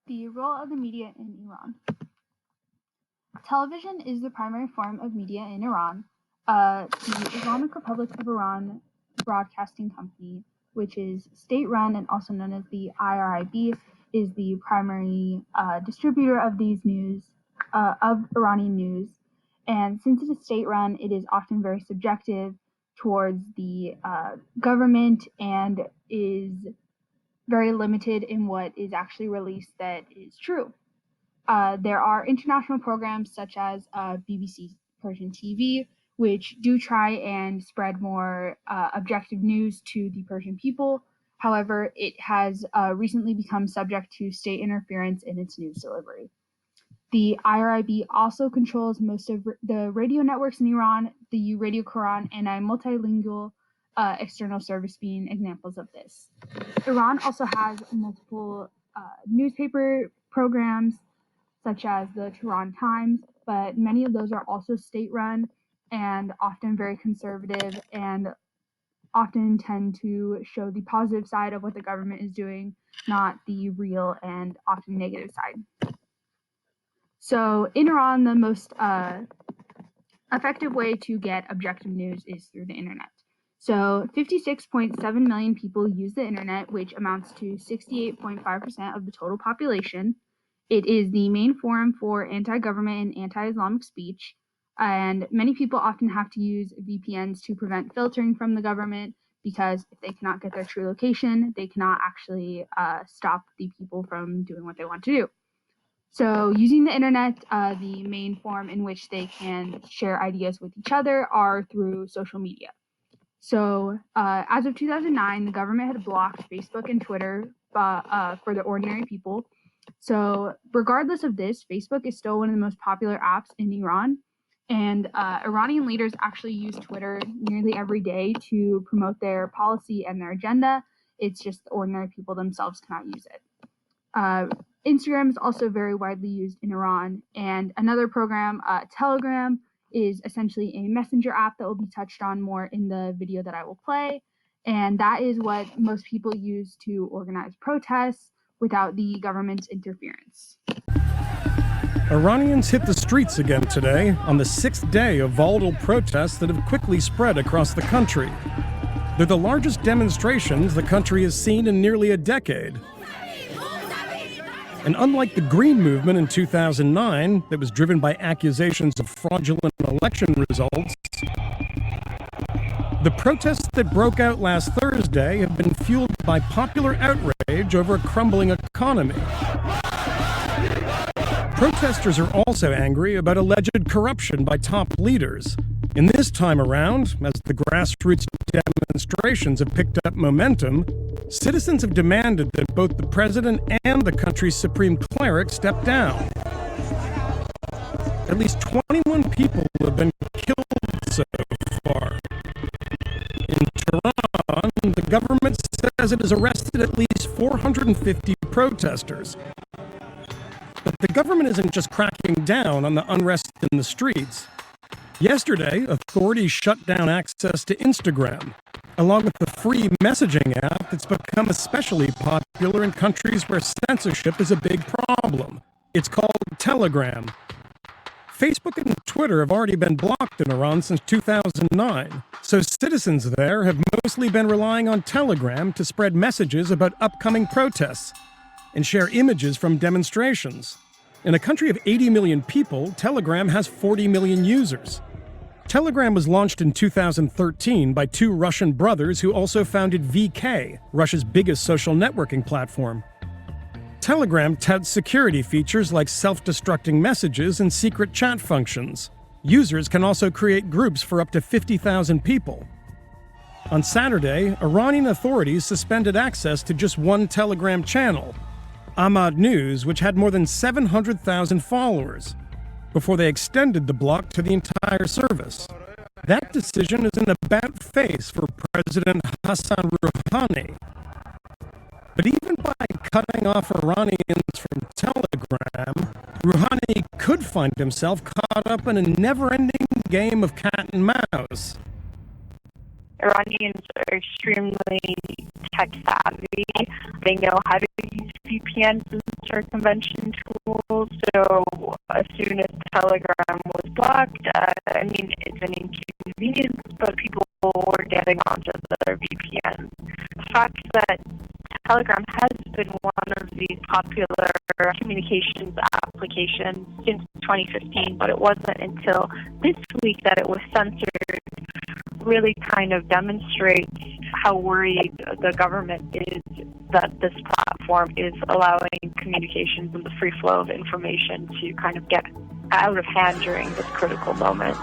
The role of the media in Iran. Television is the primary form of media in Iran. The Islamic Republic of Iran Broadcasting Company, which is state-run and also known as the IRIB, is the primary distributor of these news, of Iranian news. And since it is state-run, it is often very subjective towards the government and is very limited in what is actually released that is true. There are international programs such as BBC Persian TV, which do try and spread more objective news to the Persian people. However, it has recently become subject to state interference in its news delivery. The IRIB also controls most of the radio networks in Iran, the Radio Quran, and a multilingual external service being examples of this. Iran also has multiple newspaper programs, such as the Tehran Times, but many of those are also state-run and often very conservative and often tend to show the positive side of what the government is doing, not the real and often negative side. So in Iran, the most effective way to get objective news is through the internet. So 56.7 million people use the internet, which amounts to 68.5% of the total population. It is the main forum for anti-government and anti-Islamic speech, and many people often have to use VPNs to prevent filtering from the government, because if they cannot get their true location, they cannot actually stop the people from doing what they want to do. So using the internet, the main form in which they can share ideas with each other are through social media. So as of 2009, the government had blocked Facebook and Twitter for the ordinary people. So regardless of this, Facebook is still one of the most popular apps in Iran, and Iranian leaders actually use Twitter nearly every day to promote their policy and their agenda. It's just the ordinary people themselves cannot use it. Instagram is also very widely used in Iran, and another program, Telegram, is essentially a messenger app that will be touched on more in the video that I will play, and that is what most people use to organize protests without the government's interference. Iranians hit the streets again today on the 6th day of volatile protests that have quickly spread across the country. They're the largest demonstrations the country has seen in nearly a decade. And unlike the Green Movement in 2009 that was driven by accusations of fraudulent election results, the protests that broke out last Thursday have been fueled by popular outrage over a crumbling economy. Protesters are also angry about alleged corruption by top leaders. And this time around, as the grassroots demonstrations have picked up momentum, citizens have demanded that both the president and the country's supreme cleric step down. At least 21 people have been killed so far. In Tehran, the government says it has arrested at least 450 protesters. But the government isn't just cracking down on the unrest in the streets. Yesterday, authorities shut down access to Instagram, along with the free messaging app that's become especially popular in countries where censorship is a big problem. It's called Telegram. Facebook and Twitter have already been blocked in Iran since 2009, so citizens there have mostly been relying on Telegram to spread messages about upcoming protests and share images from demonstrations. In a country of 80 million people, Telegram has 40 million users. Telegram was launched in 2013 by two Russian brothers who also founded VK, Russia's biggest social networking platform. Telegram touts security features like self-destructing messages and secret chat functions. Users can also create groups for up to 50,000 people. On Saturday, Iranian authorities suspended access to just one Telegram channel, Ahmad News, which had more than 700,000 followers, before they extended the block to the entire service. That decision is an about-face for President Hassan Rouhani. But even by cutting off Iranians from Telegram, Rouhani could find himself caught up in a never-ending game of cat and mouse. Iranians are extremely tech savvy. They know how to use VPNs and circumvention tools. So as soon as Telegram was blocked, it's an inconvenience, but people were getting onto their VPNs. The fact that Telegram has been one of the popular communications applications since 2015, but it wasn't until this week that it was censored, really kind of demonstrates how worried the government is that this platform is allowing communications and the free flow of information to kind of get out of hand during this critical moment.